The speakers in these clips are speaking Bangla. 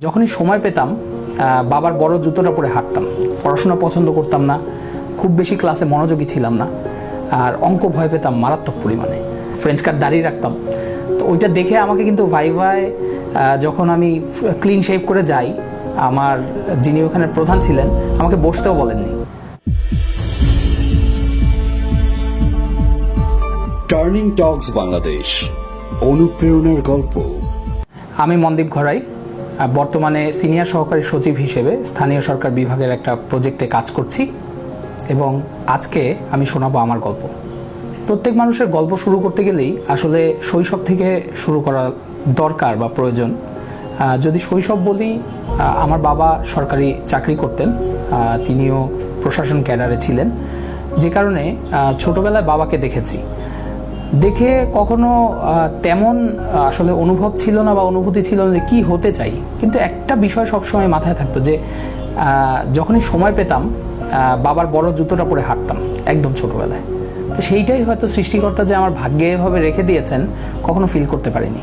যখনই সময় পেতাম বাবার বড় জুতোটা পরে হাঁটতাম। পড়াশোনা পছন্দ করতাম না, খুব বেশি ক্লাসে মনোযোগী ছিলাম না, আর অঙ্ক ভয় পেতাম মারাত্মক পরিমাণে। ফ্রেঞ্চ কাট দাঁড়িয়ে রাখতাম। তো ওইটা দেখে আমাকে কিন্তু ভাইভায় যখন আমি ক্লিন শেভ করে যাই, আমার যিনি ওখানে প্রধান ছিলেন আমাকে বসতেও বলেননি। টার্নিং টকস বাংলাদেশ, অনুপ্রেরণার গল্প। আমি মনদীপ ঘরাই, বর্তমানে সিনিয়র সহকারী সচিব হিসেবে স্থানীয় সরকার বিভাগের একটা প্রজেক্টে কাজ করছি এবং আজকে আমি শোনাবো আমার গল্প। প্রত্যেক মানুষের গল্প শুরু করতে গেলেই আসলে শৈশব থেকে শুরু করা দরকার বা প্রয়োজন। যদি শৈশব বলি, আমার বাবা সরকারি চাকরি করতেন, তিনিও প্রশাসন ক্যাডারে ছিলেন, যে কারণে ছোটবেলায় বাবাকে দেখেছি। দেখে কখনো তেমন আসলে অনুভব ছিল না বা অনুভূতি ছিল না যে কী হতে চাই, কিন্তু একটা বিষয় সবসময় মাথায় থাকতো যে যখনই সময় পেতাম বাবার বড় জুতোটা পরে হাঁটতাম একদম ছোটবেলায়। তো সেইটাই হয়তো সৃষ্টিকর্তা যে আমার ভাগ্যে এভাবে রেখে দিয়েছেন কখনো ফিল করতে পারিনি।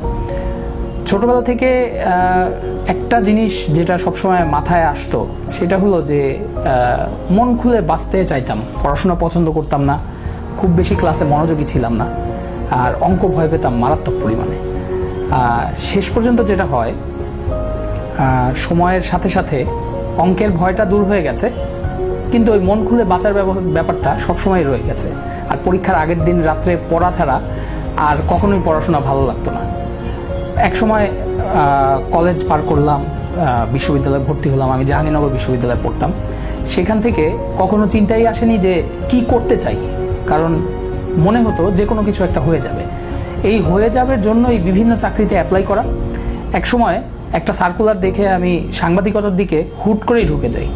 ছোটবেলা থেকে একটা জিনিস যেটা সবসময় মাথায় আসতো সেটা হলো যে মন খুলে বাঁচতে চাইতাম। পড়াশোনা পছন্দ করতাম না, খুব বেশি ক্লাসে মনোযোগী ছিলাম না, আর অঙ্ক ভয় পেতাম মারাত্মক পরিমাণে। শেষ পর্যন্ত যেটা হয়, সময়ের সাথে সাথে অঙ্কের ভয়টা দূর হয়ে গেছে, কিন্তু ওই মন খুলে বাঁচার ব্যাপারটা সবসময় রয়ে গেছে। আর পরীক্ষার আগের দিন রাত্রে পড়া ছাড়া আর কখনোই পড়াশোনা ভালো লাগতো না। এক সময় কলেজ পার করলাম, বিশ্ববিদ্যালয়ে ভর্তি হলাম। আমি জাহাঙ্গীরনগর বিশ্ববিদ্যালয়ে পড়তাম। সেখান থেকে কখনো চিন্তাই আসেনি যে কি করতে চাই, কারণ মনে হতো যে কোনো কিছু একটা হয়ে যাবে। এই হয়ে যাবার জন্যই বিভিন্ন চাকরিতে অ্যাপ্লাই করা। এক সময় একটা সার্কুলার দেখে আমি সাংবাদিকতার দিকে হুট করেই ঢুকে যাই।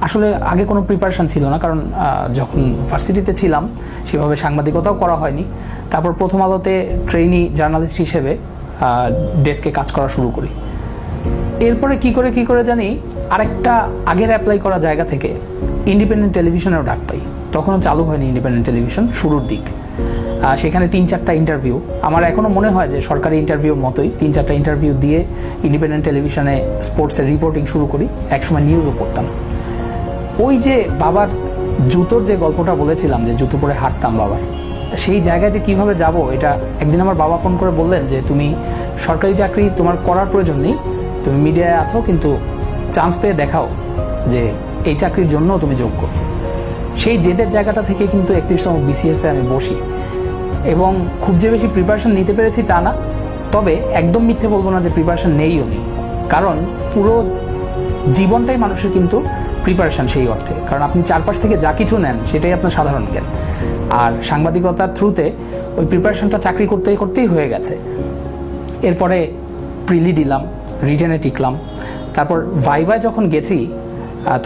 আসলে আগে কোনো প্রিপারেশন ছিল না, কারণ যখন ভার্সিটিতে ছিলাম সেভাবে সাংবাদিকতাও করা হয়নি। তারপর প্রথম আলোতে ট্রেইনি জার্নালিস্ট হিসেবে ডেস্কে কাজ করা শুরু করি। এরপরে কি করে জানি আরেকটা আগের অ্যাপ্লাই করা জায়গা থেকে ইন্ডিপেন্ডেন্ট টেলিভিশনেও ডাক পাই। তখনও চালু হয়নি ইন্ডিপেন্ডেন্ট টেলিভিশন, শুরুর দিক। সেখানে 3-4টা ইন্টারভিউ, আমার এখনও মনে হয় যে সরকারি ইন্টারভিউর মতোই 3-4টা ইন্টারভিউ দিয়ে ইন্ডিপেন্ডেন্ট টেলিভিশনে স্পোর্টসের রিপোর্টিং শুরু করি। একসময় নিউজও পড়তাম। ওই যে বাবার জুতোর যে গল্পটা বলেছিলাম, যে জুতো পরে হাঁটতাম বাবার, সেই জায়গায় যে কিভাবে যাব, এটা একদিন আমার বাবা ফোন করে বললেন যে তুমি সরকারি চাকরি তোমার করার প্রয়োজন নেই, তুমি মিডিয়ায় আছো, কিন্তু চান্স পেয়ে দেখাও যে এই চাকরির জন্য তুমি যোগ্য। সেই জেদের জায়গাটা থেকে কিন্তু 31তম বিসিএসে আমি বসি এবং খুব যে বেশি প্রিপারেশন নিতে পেরেছি তা না, তবে একদম মিথ্যে বলবো না যে প্রিপারেশন নেইও নি, কারণ পুরো জীবনটাই মানুষের কিন্তু প্রিপারেশন সেই অর্থে। কারণ আপনি চারপাশ থেকে যা কিছু নেন সেটাই আপনার সাধারণ জ্ঞান, আর সাংবাদিকতার থ্রুতে ওই প্রিপারেশনটা চাকরি করতেই হয়ে গেছে। এরপরে প্রিলি দিলাম, রিটেনে টিকলাম। তারপর ভাইভায় যখন গেছি,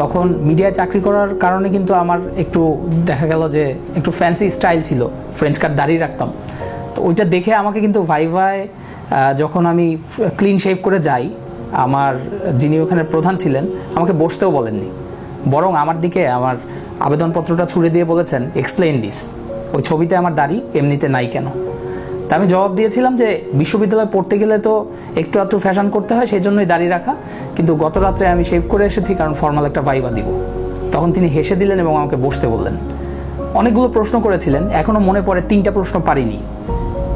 তখন মিডিয়ায় চাকরি করার কারণে কিন্তু আমার একটু দেখা গেল যে একটু ফ্যান্সি স্টাইল ছিল, ফ্রেঞ্চ কাট দাঁড়িয়ে রাখতাম। তো ওইটা দেখে আমাকে কিন্তু ভাইভায় যখন আমি ক্লিন শেভ করে যাই, আমার যিনি ওখানে প্রধান ছিলেন আমাকে বসতেও বলেননি, বরং আমার দিকে আমার আবেদনপত্রটা ছুড়ে দিয়ে বলেছেন এক্সপ্লেইন দিস, ওই ছবিতে আমার দাড়ি এমনিতে নাই কেন। তা আমি জবাব দিয়েছিলাম যে বিশ্ববিদ্যালয়ে পড়তে গেলে তো একটু আধটু ফ্যাশন করতে হয়, সেই জন্যই দাড়ি রাখা, কিন্তু গত রাত্রে আমি শেভ করে এসেছি কারণ ফর্মাল একটা ভাইভা দিব। তখন তিনি হেসে দিলেন এবং আমাকে বসতে বললেন। অনেকগুলো প্রশ্ন করেছিলেন, এখনও মনে পড়ে 3টা প্রশ্ন পারিনি।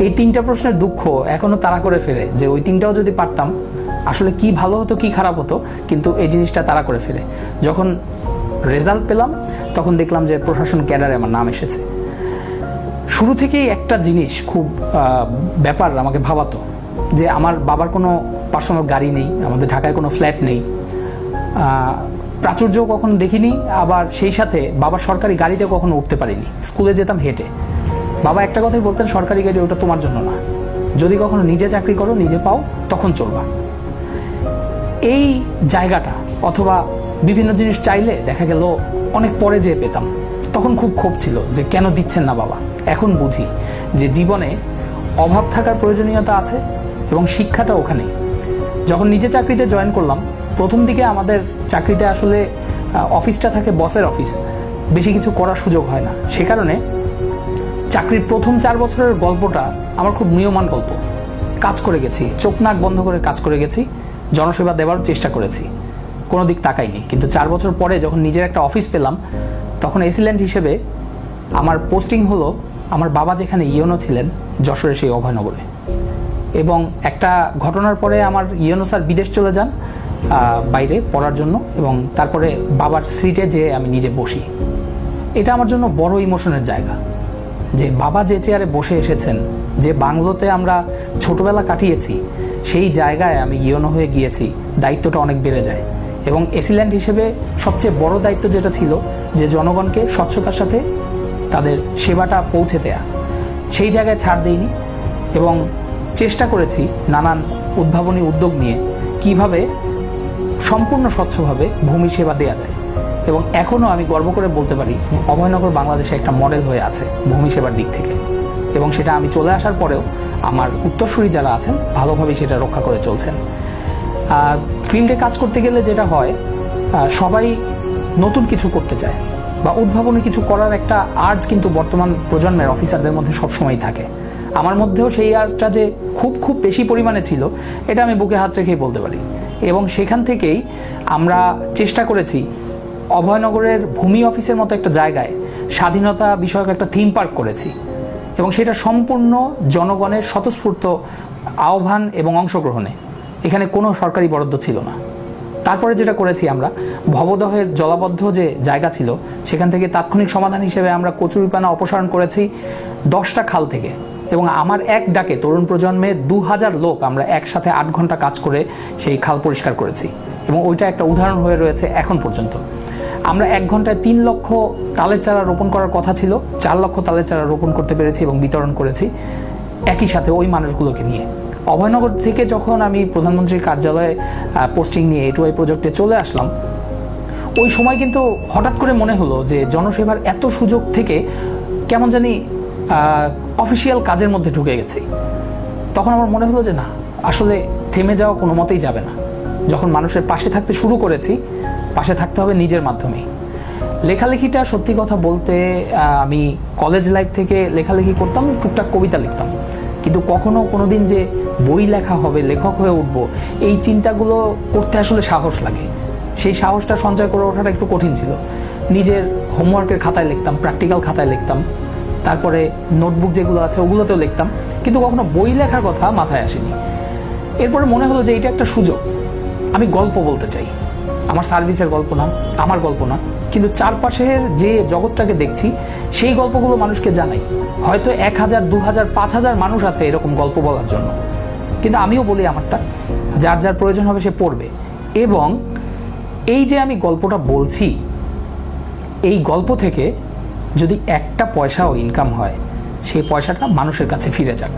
এই 3টা প্রশ্নের দুঃখ এখনও তাড়া করে ফেরে যে ওই 3টাও যদি পারতাম আসলে কি ভালো হতো কি খারাপ হতো, কিন্তু এই জিনিসটা তাড়া করে ফেরে। যখন রেজাল্ট পেলাম তখন দেখলাম যে প্রশাসন ক্যাডারে আমার নাম এসেছে। শুরু থেকেই একটা জিনিস খুব ব্যাপার আমাকে ভাবাতো, যে আমার বাবার কোনো পার্সোনাল গাড়ি নেই, আমাদের ঢাকায় কোনো ফ্ল্যাট নেই, প্রাচুর্য কখনো দেখিনি, আবার সেই সাথে বাবার সরকারি গাড়িতে কখনো উঠতে পারিনি। স্কুলে যেতাম হেঁটে। বাবা একটা কথাই বলতেন, সরকারি গাড়ি ওটা তোমার জন্য না, যদি কখনো নিজে চাকরি করো, নিজে পাও, তখন চলবা। এই জায়গাটা অথবা বিভিন্ন জিনিস চাইলে দেখা গেল অনেক পরে যেয়ে পেতাম, তখন খুব ক্ষোভ ছিল যে কেন দিচ্ছেন না বাবা। এখন বুঝি যে জীবনে অভাব থাকার প্রয়োজনীয়তা আছে এবং শিক্ষাটা ওখানেই। যখন নিজে চাকরিতে জয়েন করলাম, প্রথম দিকে আমাদের চাকরিতে আসলে অফিসটা থাকে বসের অফিস, বেশি কিছু করার সুযোগ হয় না। সে কারণে চাকরির প্রথম 4 বছরের গল্পটা আমার খুব নিয়মান গল্প। কাজ করে গেছি, চোখ নাক বন্ধ করে কাজ করে গেছি, জনসেবা দেওয়ার চেষ্টা করেছি, কোনো দিক তাকাইনি। কিন্তু 4 বছর পরে যখন নিজের একটা অফিস পেলাম, তখন এসিল্যান্ট হিসেবে আমার পোস্টিং হলো আমার বাবা যেখানে ইওনো ছিলেন, যশোরের সেই অভয়নগরে। এবং একটা ঘটনার পরে আমার ইওনো স্যার বিদেশ চলে যান বাইরে পড়ার জন্য, এবং তারপরে বাবার সিটে যেয়ে আমি নিজে বসি। এটা আমার জন্য বড় ইমোশনের জায়গা, যে বাবা যে চেয়ারে বসে এসেছেন, যে বাংলোতে আমরা ছোটবেলা কাটিয়েছি, সেই জায়গায় আমি ইওনো হয়ে গিয়েছি, দায়িত্বটা অনেক বেড়ে যায়। এবং এসিল্যান্ট হিসেবে সবচেয়ে বড় দায়িত্ব যেটা ছিল, যে জনগণকে স্বচ্ছতার সাথে তাদের সেবাটা পৌঁছে দেয়া, সেই জায়গায় ছাড় দেইনি এবং চেষ্টা করেছি নানান উদ্ভাবনী উদ্যোগ নিয়ে কিভাবে সম্পূর্ণ স্বচ্ছভাবে ভূমি সেবা দেওয়া যায়। এবং এখনও আমি গর্ব করে বলতে পারি অভয়নগর বাংলাদেশে একটা মডেল হয়ে আছে ভূমি সেবার দিক থেকে, এবং সেটা আমি চলে আসার পরেও আমার উত্তরসূরি যারা আছেন ভালোভাবেই সেটা রক্ষা করে চলছেন। ফিল্ডে কাজ করতে গেলে যেটা হয়, সবাই নতুন কিছু করতে চায় বা উদ্ভাবনী কিছু করার একটা আর্জ কিন্তু বর্তমান প্রজন্মের অফিসারদের মধ্যে সবসময়ই থাকে। আমার মধ্যেও সেই আর্জটা যে খুব বেশি পরিমাণে ছিল, এটা আমি বুকে হাত রেখেই বলতে পারি। এবং সেখান থেকেই আমরা চেষ্টা করেছি অভয়নগরের ভূমি অফিসের মতো একটা জায়গায় স্বাধীনতা বিষয়ক একটা থিম পার্ক করেছি, এবং সেটা সম্পূর্ণ জনগণের স্বতঃস্ফূর্ত আহ্বান এবং অংশগ্রহণে। এখানে কোনো সরকারি বরাদ্দ ছিল না। তারপরে যেটা করেছি, আমরা ভবদহের জলাবদ্ধ যে জায়গা ছিল, সেখান থেকে তাৎক্ষণিক সমাধান হিসেবে আমরা কচুরিপানা অপসারণ করেছি 10টা খাল থেকে, এবং আমার এক ডাকে তরুণ প্রজন্মের 2000 লোক আমরা একসাথে 8 ঘন্টা কাজ করে সেই খাল পরিষ্কার করেছি, এবং ওইটা একটা উদাহরণ হয়ে রয়েছে এখন পর্যন্ত। আমরা 1 ঘন্টায় 3 লক্ষ তালের চারা রোপণ করার কথা ছিল, 4 লক্ষ তালের চারা রোপণ করতে পেরেছি এবং বিতরণ করেছি একই সাথে ওই মানুষগুলোকে নিয়ে। অভয়নগর থেকে যখন আমি প্রধানমন্ত্রীর কার্যালয়ে পোস্টিং নিয়ে A2I প্রজেক্টে চলে আসলাম, ওই সময় কিন্তু হঠাৎ করে মনে হলো যে জনসেবার এত সুযোগ থেকে কেমন জানি অফিসিয়াল কাজের মধ্যে ঢুকে গেছি। তখন আমার মনে হলো যে না, আসলে থেমে যাওয়া কোনো মতেই যাবে না। যখন মানুষের পাশে থাকতে শুরু করেছি, পাশে থাকতে হবে নিজের মাধ্যমেই। লেখালেখিটা সত্যি কথা বলতে, আমি কলেজ লাইফ থেকে লেখালেখি করতাম, টুকটাক কবিতা লিখতাম, কিন্তু কখনো কোনো দিন যে বই লেখা হবে, লেখক হয়ে উঠব, এই চিন্তাগুলো করতে আসলে সাহস লাগে। সেই সাহসটা সঞ্চয় করে ওঠাটা একটু কঠিন ছিল। নিজের হোমওয়ার্কের খাতায় লিখতাম, প্র্যাকটিক্যাল খাতায় লিখতাম, তারপরে নোটবুক যেগুলো আছে ওগুলোতেও লিখতাম, কিন্তু কখনো বই লেখার কথা মাথায় আসেনি। এরপরে মনে হলো যে এটা একটা সুযোগ, আমি গল্প বলতে চাই। আমার সার্ভিসের গল্প না, আমার গল্প না, কিন্তু চারপাশের যে জগৎটাকে দেখছি সেই গল্পগুলো মানুষকে জানাই। হয়তো 1000, 2000, 5000 মানুষ আছে এরকম গল্প বলার জন্য, কিন্তু আমিও বলি আমারটা, যার যার প্রয়োজন হবে সে পড়বে। এবং এই যে আমি গল্পটা বলছি, এই গল্প থেকে যদি একটা পয়সাও ইনকাম হয়, সেই পয়সাটা মানুষের কাছে ফিরে যাক,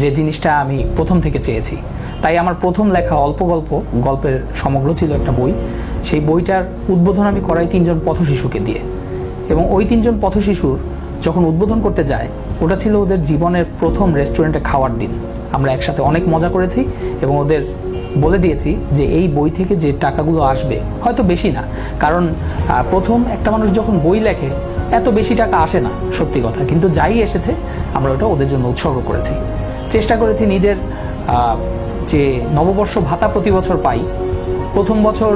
যে জিনিসটা আমি প্রথম থেকে চেয়েছি। তাই আমার প্রথম লেখা অল্প গল্পের সমগ্র ছিল একটা বই। সেই বইটার উদ্বোধন আমি করাই 3 জন পথশিশুকে দিয়ে, এবং ওই 3 জন পথশিশুর যখন উদ্বোধন করতে যায়, ওটা ছিল ওদের জীবনের প্রথম রেস্টুরেন্টে খাওয়ার দিন। আমরা একসাথে অনেক মজা করেছি এবং ওদের বলে দিয়েছি যে এই বই থেকে যে টাকাগুলো আসবে, হয়তো বেশি না, কারণ প্রথম একটা মানুষ যখন বই লেখে এত বেশি টাকা আসে না, সত্যি কথা, কিন্তু যাই এসেছে আমরা ওটা ওদের জন্য উৎসর্গ করেছি। চেষ্টা করেছি নিজের যে নববর্ষ ভাতা প্রতি বছর পাই, প্রথম বছর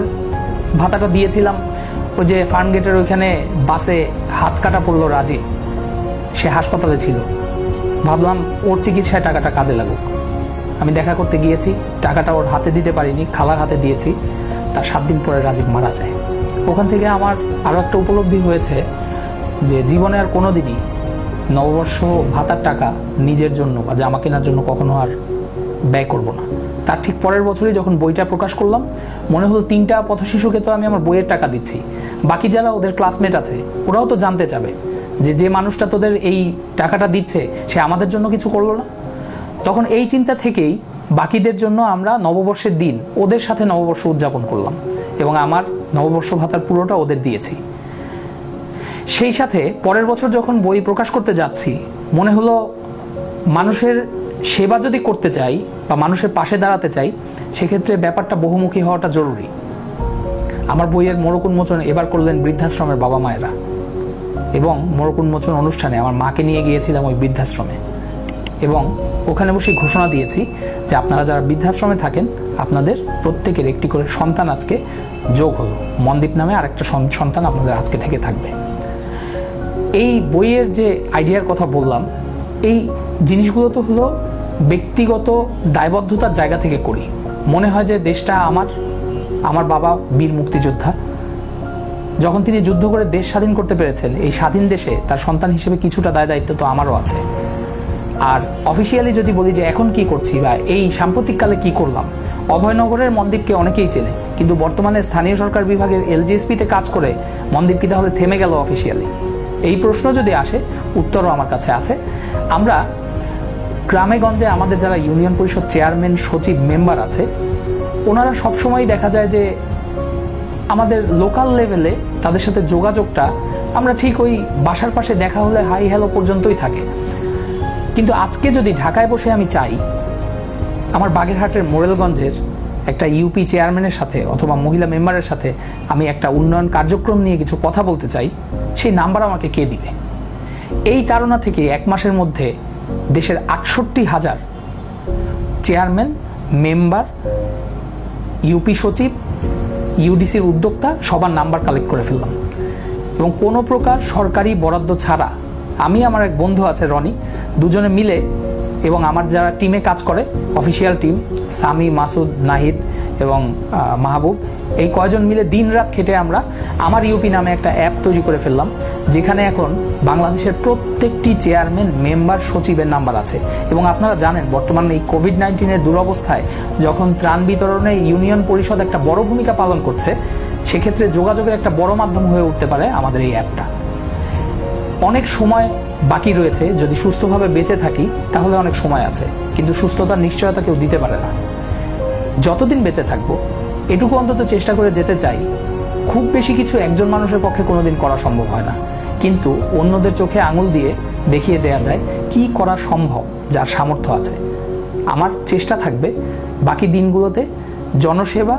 ভাতাটা দিয়েছিলাম ওই যে ফার্ম গেটের ওইখানে বাসে হাত কাটা পড়লো রাজীব, সে হাসপাতালে ছিল, ভাবলাম ওর চিকিৎসায় টাকাটা কাজে লাগুক। আমি দেখা করতে গিয়েছি, টাকাটা ওর হাতে দিতে পারিনি, খালার হাতে দিয়েছি। তার 7 দিন পরে রাজীব মারা যায়। ওখান থেকে আমার আরও একটা উপলব্ধি হয়েছে যে জীবনে আর কোনো দিনই নববর্ষ ভাতার টাকা নিজের জন্য বা জামা কেনার জন্য কখনো আর ব্যয় করব না। তার ঠিক পরের বছরই যখন বইটা প্রকাশ করলাম, মনে হলো 3টা পথশিশুকে তো আমি আমার বইয়ের টাকা দিচ্ছি, বাকি যারা ওদের ক্লাসমেট আছে ওরাও তো জানতে চাবে যে যে মানুষটা তোদের এই টাকাটা দিচ্ছে সে আমাদের জন্য কিছু করলো না। তখন এই চিন্তা থেকেই বাকিদের জন্য আমরা নববর্ষের দিন ওদের সাথে নববর্ষ উদযাপন করলাম, এবং আমার নববর্ষ ভাতার পুরোটা ওদের দিয়েছি। সেই সাথে পরের বছর যখন বই প্রকাশ করতে যাচ্ছি, মনে হলো মানুষের সেবা যদি করতে চাই বা মানুষের পাশে দাঁড়াতে চাই, সেক্ষেত্রে ব্যাপারটা বহুমুখী হওয়াটা জরুরি। আমার বইয়ের মোড়ক উন্মোচন এবার করলেন বৃদ্ধাশ্রমের বাবা মায়েরা, এবং মোড়ক উন্মোচন অনুষ্ঠানে আমার মাকে নিয়ে গিয়েছিলাম ওই বৃদ্ধাশ্রমে। এবং ওখানে বসে ঘোষণা দিয়েছি যে আপনারা যারা বৃদ্ধাশ্রমে থাকেন আপনাদের প্রত্যেকের একটি করে সন্তান আজকে যোগ হলো। মনদীপ নামে আরেকটা সন্তান আপনাদের আজকে থেকে থাকবে। এই বইয়ের যে আইডিয়ার কথা বললাম, এই জিনিসগুলো তো হলো ব্যক্তিগত দায়বদ্ধতার জায়গা থেকে করি। মনে হয় যে দেশটা আমার বাবা বীর মুক্তিযোদ্ধা, যখন তিনি যুদ্ধ করে দেশ স্বাধীন করতে পেরেছেন, এই স্বাধীন দেশে তার সন্তান হিসেবে কিছুটা দায় দায়িত্ব তো আমারও আছে। আর অফিসিয়ালি যদি বলি যে এখন কি করছি বা এই সাম্প্রতিককালে কি করলাম, অভয়নগরের মনদীপকে অনেকেই চেনে, কিন্তু বর্তমানে স্থানীয় সরকার বিভাগের এলজিএসপিতে কাজ করে মনদীপ কি তাহলে থেমে গেল অফিসিয়ালি? এই প্রশ্ন যদি আসে, উত্তরও আমার কাছে আছে। আমরা গ্রামে গঞ্জে আমাদের যারা ইউনিয়ন পরিষদ চেয়ারম্যান, সচিব, মেম্বার আছে, ওনারা সবসময় দেখা যায় যে আমাদের লোকাল লেভেলে তাদের সাথে যোগাযোগটা আমরা ঠিক ওই বাসার পাশে দেখা হলে হাই হ্যালো পর্যন্তই থাকে। কিন্তু আজকে যদি ঢাকায় বসে আমি চাই আমার বাগেরহাটের মোরেলগঞ্জের একটা ইউপি চেয়ারম্যানের সাথে অথবা মহিলা মেম্বারের সাথে আমি একটা উন্নয়ন কার্যক্রম নিয়ে কিছু কথা বলতে চাই, সেই নাম্বার আমাকে কে দিবে? এই তাড়না থেকে 1 মাসের মধ্যে দেশের 68,000 চেয়ারম্যান, মেম্বার, ইউপি সচিব, ইউডিসির উদ্যোক্তা সবার নাম্বার কালেক্ট করে ফেললাম এবং কোনো প্রকার সরকারি বরাদ্দ ছাড়া আমি, আমার এক বন্ধু আছে রনি, দুজনে মিলে এবং আমার যারা টিমে কাজ করে অফিসিয়াল টিম, সামি, মাসুদ, নাহিদ এবং মাহবুব, এই কয়জন মিলে দিন রাত খেটে আমরা আমার ইউপি নামে একটা অ্যাপ তৈরি করে ফেললাম, যেখানে এখন বাংলাদেশের প্রত্যেকটি চেয়ারম্যান, মেম্বার, সচিবের নাম্বার আছে। এবং আপনারা জানেন বর্তমানে এই কোভিড-19-এর দুরবস্থায় যখন ত্রাণ বিতরণে ইউনিয়ন পরিষদ একটা বড় ভূমিকা পালন করছে, সেক্ষেত্রে যোগাযোগের একটা বড় মাধ্যম হয়ে উঠতে পারে আমাদের এই অ্যাপটা। অনেক সময় বাকি রয়েছে, যদি সুস্থভাবে বেঁচে থাকি তাহলে অনেক সময় আছে, কিন্তু সুস্থতার নিশ্চয়তা কেউ দিতে পারে না। যতদিন বেঁচে থাকবো এটুকু অন্তত চেষ্টা করে যেতে চাই। খুব বেশি কিছু একজন মানুষের পক্ষে কোনোদিন করা সম্ভব হয় না, কিন্তু অন্যদের চোখে আঙুল দিয়ে দেখিয়ে দেয়া যায় কি করা সম্ভব যার সামর্থ্য আছে। আমার চেষ্টা থাকবে বাকি দিনগুলোতে জনসেবা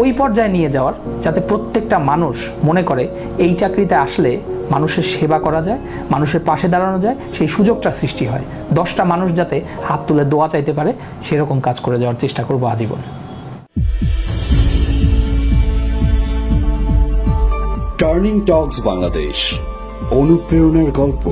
ওই পর্যায়ে নিয়ে যাওয়ার, যাতে প্রত্যেকটা মানুষ মনে করে এই চাকরিতে আসলে মানুষের সেবা করা যায়, মানুষের পাশে দাঁড়ানো যায়, সেই সুযোগটা সৃষ্টি হয়। 10টা মানুষ যাতে হাত তুলে দোয়া চাইতে পারে, সেরকম কাজ করে যাওয়ার চেষ্টা করব আজীবন। টার্নিং টকস বাংলাদেশ, অনুপ্রেরণার গল্প।